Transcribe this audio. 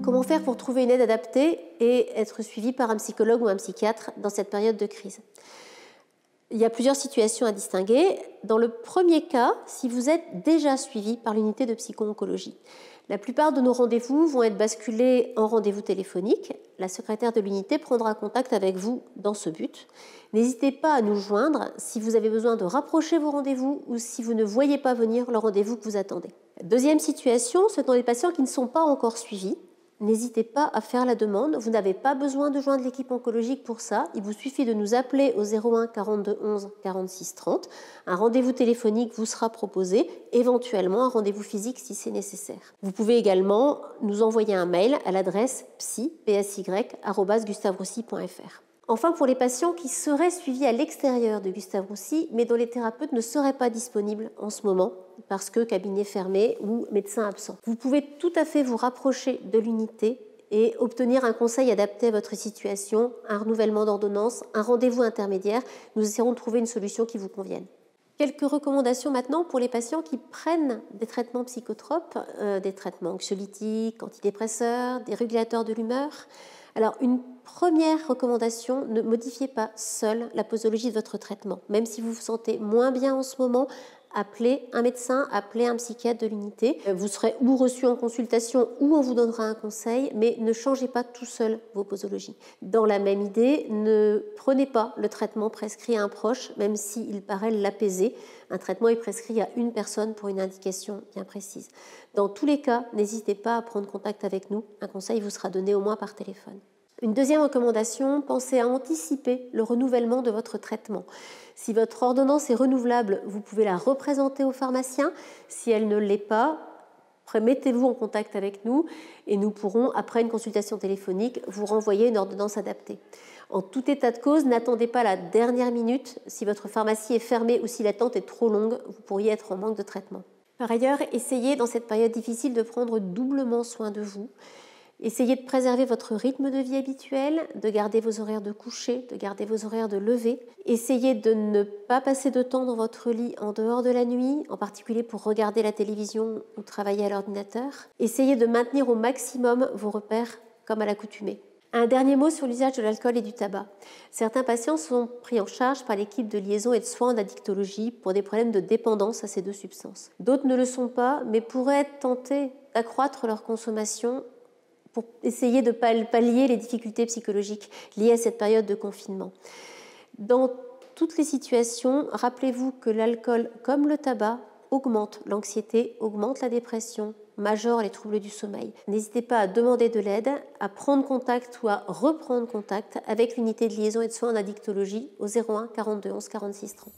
Comment faire pour trouver une aide adaptée et être suivi par un psychologue ou un psychiatre dans cette période de crise? Il y a plusieurs situations à distinguer. Dans le premier cas, si vous êtes déjà suivi par l'unité de psycho-oncologie, la plupart de nos rendez-vous vont être basculés en rendez-vous téléphonique. La secrétaire de l'unité prendra contact avec vous dans ce but. N'hésitez pas à nous joindre si vous avez besoin de rapprocher vos rendez-vous ou si vous ne voyez pas venir le rendez-vous que vous attendez. Deuxième situation, ce sont les patients qui ne sont pas encore suivis. N'hésitez pas à faire la demande. Vous n'avez pas besoin de joindre l'équipe oncologique pour ça. Il vous suffit de nous appeler au 01 42 11 46 30. Un rendez-vous téléphonique vous sera proposé, éventuellement un rendez-vous physique si c'est nécessaire. Vous pouvez également nous envoyer un mail à l'adresse psy@gustaveroussy.fr. Enfin, pour les patients qui seraient suivis à l'extérieur de Gustave Roussy, mais dont les thérapeutes ne seraient pas disponibles en ce moment, parce que cabinet fermé ou médecin absent. Vous pouvez tout à fait vous rapprocher de l'unité et obtenir un conseil adapté à votre situation, un renouvellement d'ordonnance, un rendez-vous intermédiaire. Nous essaierons de trouver une solution qui vous convienne. Quelques recommandations maintenant pour les patients qui prennent des traitements psychotropes, des traitements anxiolytiques, antidépresseurs, des régulateurs de l'humeur. Alors, une première recommandation, ne modifiez pas seul la posologie de votre traitement. Même si vous vous sentez moins bien en ce moment, appelez un médecin, appelez un psychiatre de l'unité. Vous serez ou reçu en consultation ou on vous donnera un conseil, mais ne changez pas tout seul vos posologies. Dans la même idée, ne prenez pas le traitement prescrit à un proche, même s'il paraît l'apaiser. Un traitement est prescrit à une personne pour une indication bien précise. Dans tous les cas, n'hésitez pas à prendre contact avec nous. Un conseil vous sera donné au moins par téléphone. Une deuxième recommandation, pensez à anticiper le renouvellement de votre traitement. Si votre ordonnance est renouvelable, vous pouvez la représenter au pharmacien. Si elle ne l'est pas, mettez-vous en contact avec nous et nous pourrons, après une consultation téléphonique, vous renvoyer une ordonnance adaptée. En tout état de cause, n'attendez pas la dernière minute. Si votre pharmacie est fermée ou si l'attente est trop longue, vous pourriez être en manque de traitement. Par ailleurs, essayez dans cette période difficile de prendre doublement soin de vous. Essayez de préserver votre rythme de vie habituel, de garder vos horaires de coucher, de garder vos horaires de lever. Essayez de ne pas passer de temps dans votre lit en dehors de la nuit, en particulier pour regarder la télévision ou travailler à l'ordinateur. Essayez de maintenir au maximum vos repères comme à l'accoutumée. Un dernier mot sur l'usage de l'alcool et du tabac. Certains patients sont pris en charge par l'équipe de liaison et de soins en addictologie pour des problèmes de dépendance à ces deux substances. D'autres ne le sont pas, mais pourraient être tentés d'accroître leur consommation pour essayer de pallier les difficultés psychologiques liées à cette période de confinement. Dans toutes les situations, rappelez-vous que l'alcool, comme le tabac, augmente l'anxiété, augmente la dépression, majore les troubles du sommeil. N'hésitez pas à demander de l'aide, à prendre contact ou à reprendre contact avec l'unité de liaison et de soins en addictologie au 01 42 11 46 30.